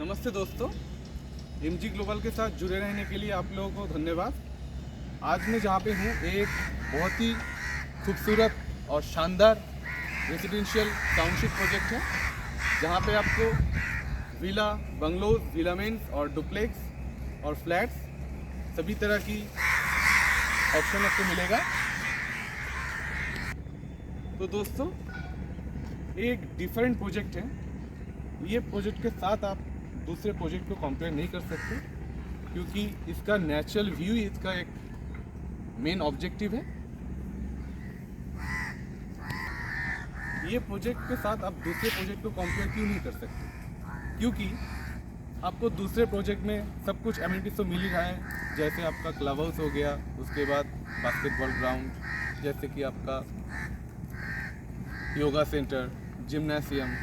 नमस्ते दोस्तों, MG global के साथ जुड़े रहने के लिए आप लोगों को धन्यवाद। आज मैं जहाँ पे हूँ एक बहुत ही खूबसूरत और शानदार रेजिडेंशियल टाउनशिप प्रोजेक्ट है, जहाँ पे आपको विला, बंगलोज, विलामेंट्स और डुप्लेक्स और फ्लैट्स सभी तरह की ऑप्शन आपको मिलेगा। तो दोस्तों, एक डिफरेंट प्रोजेक्ट है। ये प्रोजेक्ट के साथ आप दूसरे प्रोजेक्ट को कंपेयर नहीं कर सकते, क्योंकि इसका नेचुरल व्यू ही इसका एक मेन ऑब्जेक्टिव है। ये प्रोजेक्ट के साथ आप दूसरे प्रोजेक्ट को कंपेयर क्यों नहीं कर सकते? क्योंकि आपको दूसरे प्रोजेक्ट में सब कुछ एमिनिटीज तो मिल ही रहा है, जैसे आपका क्लब हाउस हो गया, उसके बाद बास्केटबॉल ग्राउंड, जैसे कि आपका yoga centre, जिम्नासियम,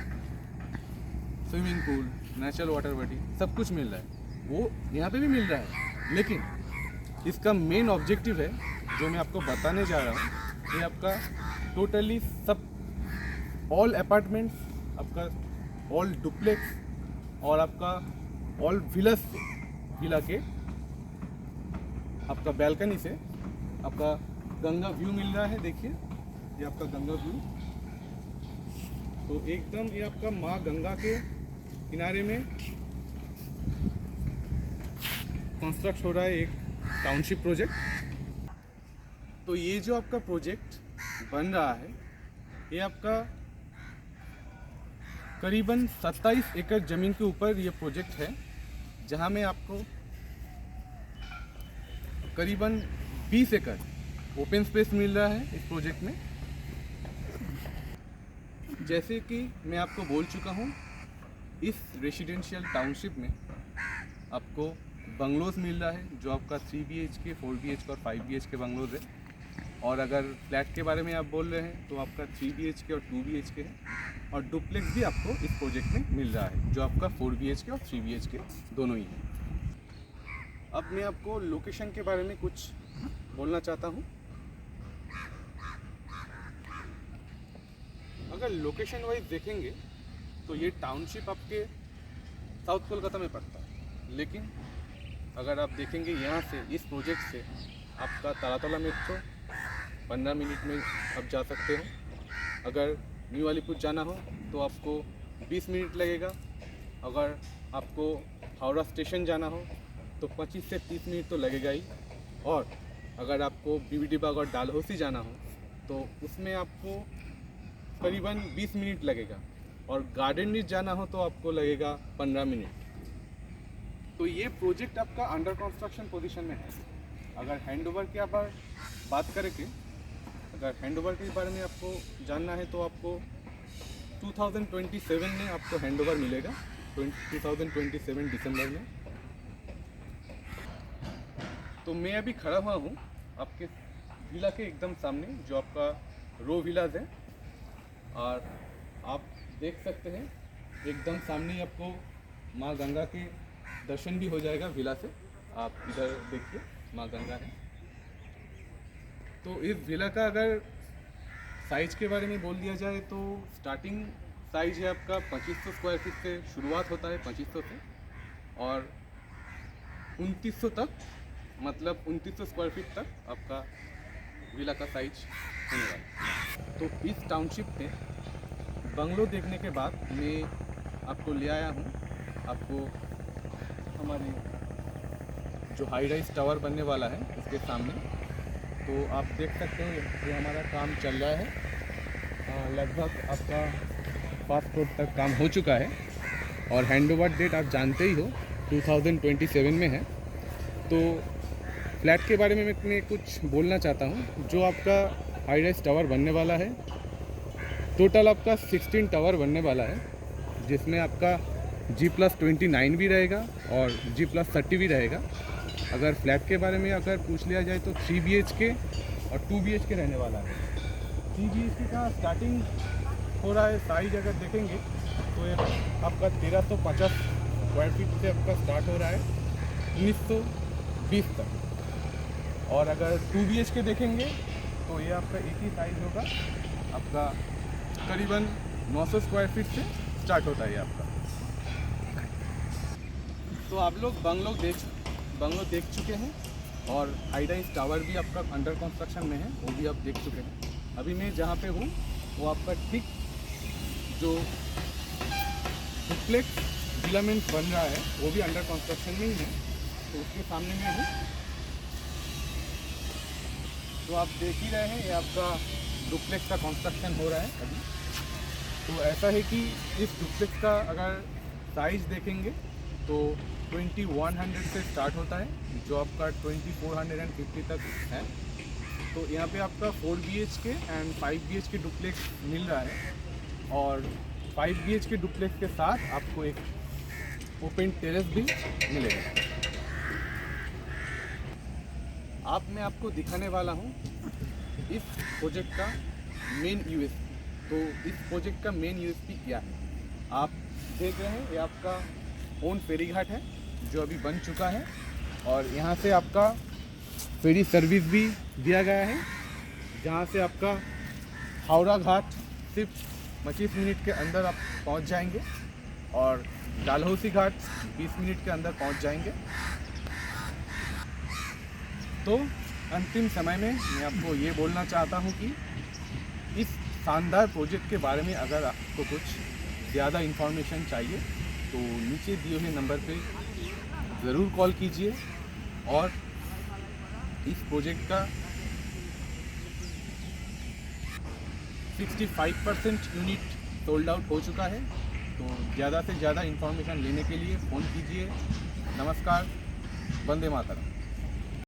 swimming pool, natural water body, सब कुछ मिल रहा है। वो यहाँ पे भी मिल रहा है, लेकिन इसका मेन ऑब्जेक्टिव है जो मैं आपको बताने जा रहा हूँ, ये आपका टोटली सब ऑल अपार्टमेंट्स, आपका ऑल डुप्लेक्स और आपका ऑल विलास से, विला के आपका बैल्कनी से आपका गंगा व्यू मिल रहा है। देखिए, ये आपका गंगा व्यू। तो एकदम ये आपका माँ गंगा के किनारे में कंस्ट्रक्ट हो रहा है एक टाउनशिप प्रोजेक्ट। तो ये जो आपका प्रोजेक्ट बन रहा है, ये आपका करीबन 27 एकड़ ज़मीन के ऊपर ये प्रोजेक्ट है, जहाँ में आपको करीबन 20 एकड़ ओपन स्पेस मिल रहा है इस प्रोजेक्ट में। जैसे कि मैं आपको बोल चुका हूँ, इस रेसिडेंशियल टाउनशिप में आपको बंगलोज मिल रहा है, जो आपका 3 BHK, 4 BHK और 5 BHK बंगलोज है। और अगर फ्लैट के बारे में आप बोल रहे हैं तो आपका 3 BHK और 2 BHK है। और डुप्लेक्स भी आपको इस प्रोजेक्ट में मिल रहा है, जो आपका 4 BHK और 3 BHK दोनों ही है। अब मैं आपको लोकेशन के बारे में कुछ बोलना चाहता हूँ। अगर लोकेशन वाइज देखेंगे तो ये टाउनशिप आपके साउथ कोलकाता में पड़ता है, लेकिन अगर आप देखेंगे यहाँ से, इस प्रोजेक्ट से आपका तारातला मेट्रो 15 मिनट में आप जा सकते हो। अगर न्यू अलीपुर जाना हो तो आपको 20 मिनट लगेगा। अगर आपको हावड़ा स्टेशन जाना हो तो 25 से 30 मिनट तो लगेगा ही। और अगर आपको बीबीडी बाग और डालहौसी जाना हो तो उसमें आपको करीबन 20 मिनट लगेगा। और गार्डन रीच जाना हो तो आपको लगेगा 15 मिनट। तो ये प्रोजेक्ट आपका अंडर कंस्ट्रक्शन पोजीशन में है। अगर हैंडओवर की आप बात करेंगे, अगर हैंडओवर के बारे में आपको जानना है तो आपको 2027 में आपको हैंडओवर मिलेगा, 2027 दिसंबर में। तो मैं अभी खड़ा हुआ हूँ आपके विला के एकदम सामने, जो आपका रो विलाज है। और आप देख सकते हैं एकदम सामने ही आपको माँ गंगा के दर्शन भी हो जाएगा विला से। आप इधर देखिए, माँ गंगा है। तो इस विला का अगर साइज के बारे में बोल दिया जाए तो स्टार्टिंग साइज है आपका 2500 स्क्वायर फीट से शुरुआत होता है, 2500 से, और 2900 तक, मतलब 2900 स्क्वायर फीट तक आपका विला का साइज होने वाला है। तो इस टाउनशिप में बंगलो देखने के बाद मैं आपको ले आया हूँ आपको हमारे जो हाई राइज टावर बनने वाला है उसके सामने। तो आप देख सकते हो ये हमारा काम चल रहा है। लगभग आपका 5 फ्लोर तक काम हो चुका है और हैंडओवर डेट आप जानते ही हो 2027 में है। तो फ्लैट के बारे में मैं कुछ बोलना चाहता हूँ। जो आपका हाई राइज टावर बनने वाला है, टोटल आपका 16 टावर बनने वाला है, जिसमें आपका G+29 भी रहेगा और G+30 भी रहेगा। अगर फ्लैट के बारे में अगर पूछ लिया जाए तो 3 BHK और 2 BHK रहने वाला है। 3 BHK का स्टार्टिंग हो रहा है, साइज अगर देखेंगे तो ये आपका 1350 स्क्वायर फीट से आपका स्टार्ट हो रहा है 1920 तक। और अगर 2 BHK देखेंगे तो ये आपका एक ही साइज होगा, आपका करीबन 900 स्क्वायर फीट से स्टार्ट होता है आपका। तो आप लोग बंगलो देख चुके हैं और हाईडाइस टावर भी आपका अंडर कंस्ट्रक्शन में है, वो भी आप देख चुके हैं। अभी मैं जहाँ पे हूँ वो आपका ठीक जो डुप्लेक्स विलामेंट बन रहा है वो भी अंडर कंस्ट्रक्शन में ही है, तो उसके सामने में हूँ। तो आप देख ही रहे हैं ये आपका डुप्लेक्स का कंस्ट्रक्शन हो रहा है अभी। तो ऐसा है कि इस डुप्लेक्स का अगर साइज़ देखेंगे तो 2100 से स्टार्ट होता है, जो आपका 2450 तक है। तो यहाँ पे आपका 4 BHK एंड 5 BHK डुप्लेक्स मिल रहा है, और 5 BHK डुप्लेक्स के साथ आपको एक ओपन टेरेस भी मिलेगा। मैं आपको दिखाने वाला हूँ इस प्रोजेक्ट का मेन यूएसपी। तो इस प्रोजेक्ट का मेन यूएसपी क्या है, आप देख रहे हैं ये आपका ओन फेरी घाट है जो अभी बन चुका है, और यहाँ से आपका फेरी सर्विस भी दिया गया है, जहाँ से आपका हावड़ा घाट सिर्फ 25 मिनट के अंदर आप पहुँच जाएंगे और डालहौसी घाट 20 मिनट के अंदर पहुँच जाएंगे। तो अंतिम समय में मैं आपको ये बोलना चाहता हूँ कि इस शानदार प्रोजेक्ट के बारे में अगर आपको कुछ ज़्यादा इन्फॉर्मेशन चाहिए तो नीचे दिए हुए नंबर पे ज़रूर कॉल कीजिए। और इस प्रोजेक्ट का 65% यूनिट सोल्ड आउट हो चुका है। तो ज़्यादा से ज़्यादा इन्फॉर्मेशन लेने के लिए फ़ोन कीजिए। नमस्कार, वंदे मातरम।